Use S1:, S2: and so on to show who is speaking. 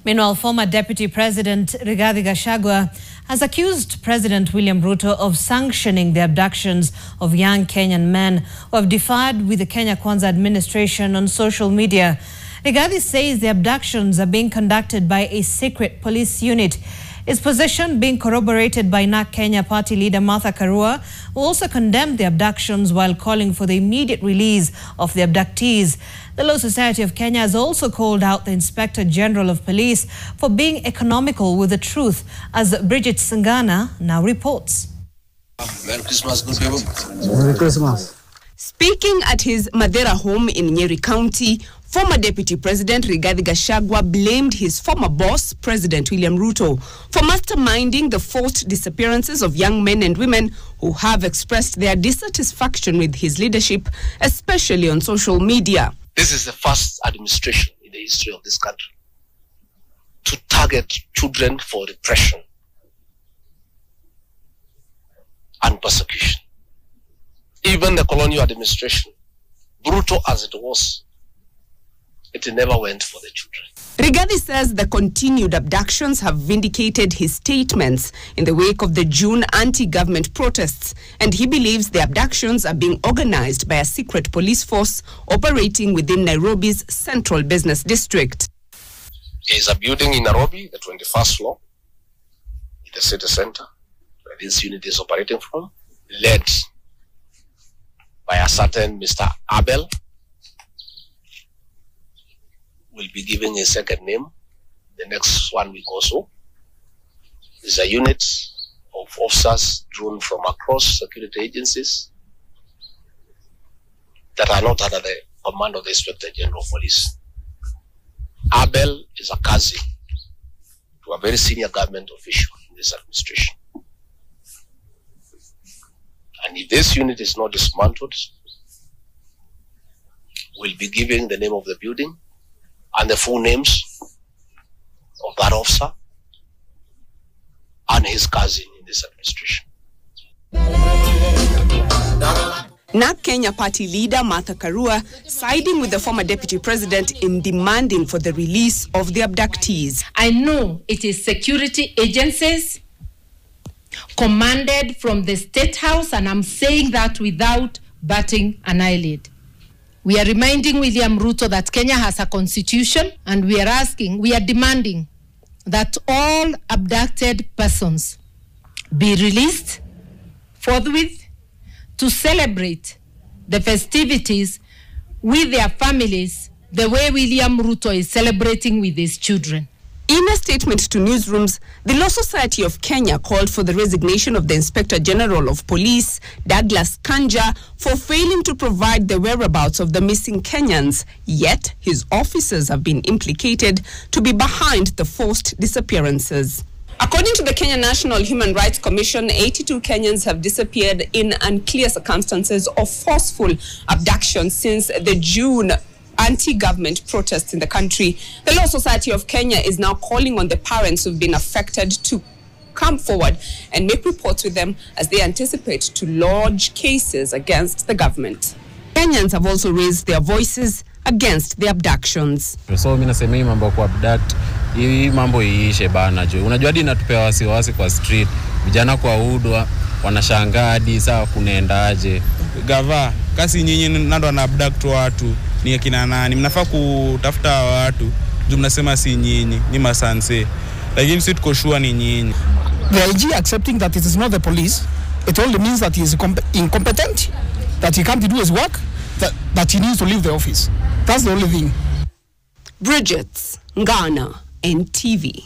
S1: Meanwhile, former Deputy President Rigathi Gachagua has accused President William Ruto of sanctioning the abductions of young Kenyan men who have defied with the Kenya Kwanza administration on social media. Rigathi says the abductions are being conducted by a secret police unit. His position being corroborated by NARC Kenya party leader Martha Karua, who also condemned the abductions while calling for the immediate release of the abductees. The Law Society of Kenya has also called out the Inspector General of Police for being economical with the truth, as Bridget Sangana now reports.
S2: Merry Christmas, good people.
S3: Merry Christmas.
S4: Speaking at his Madera home in Nyeri County, former Deputy President Rigathi Gachagua blamed his former boss, President William Ruto, for masterminding the forced disappearances of young men and women who have expressed their dissatisfaction with his leadership, especially on social media.
S2: This is the first administration in the history of this country to target children for repression and persecution. Even the colonial administration, brutal as it was, it never went for the children.
S4: Rigathi says the continued abductions have vindicated his statements in the wake of the June anti-government protests, and he believes the abductions are being organized by a secret police force operating within Nairobi's central business district.
S2: There is a building in Nairobi, the 21st floor, in the city center, where this unit is operating from, led by a certain Mr. Abel. Will be giving a second name the next 1 week or so. Is a unit of officers drawn from across security agencies that are not under the command of the Inspector General of Police. Abel is a cousin to a very senior government official in this administration. And if this unit is not dismantled, we'll be giving the name of the building and the full names of that officer and his cousin in this administration.
S4: NARC Kenya party leader Martha Karua siding with the former deputy president in demanding for the release of the abductees.
S5: I know it is security agencies commanded from the State House, and I'm saying that without batting an eyelid. We are reminding William Ruto that Kenya has a constitution, and we are demanding that all abducted persons be released forthwith to celebrate the festivities with their families the way William Ruto is celebrating with his children.
S4: In a statement to newsrooms, the Law Society of Kenya called for the resignation of the Inspector General of Police, Douglas Kanja, for failing to provide the whereabouts of the missing Kenyans, yet his officers have been implicated to be behind the forced disappearances. According to the Kenya National Human Rights Commission, 82 Kenyans have disappeared in unclear circumstances of forceful abduction since the June anti-government protests in the country. The Law Society of Kenya is now calling on the parents who've been affected to come forward and make reports with them as they anticipate to lodge cases against the government. Kenyans have also raised their voices against the abductions.
S3: So mimi nasema hii mambo kwa abduct, hii mambo iishe bana jo. Unajua hadi inatupea wasiwasi kwa street. Vijana kwa udwa wanashangaa hadi saa kunaendaje.
S6: Gava, kasi nyinyi nando na abduct watu. Ni akina nani? Mnafaa kutafuta watu. Juu mnasema si nyinyi, ni masanse. Lakini si tuko sure ni nyinyi.
S7: The IG accepting that it is not the police, it only means that he is incompetent, that he can't do his work, that he needs to leave the office. That's the only thing.
S4: Bridget Ngana, NTV.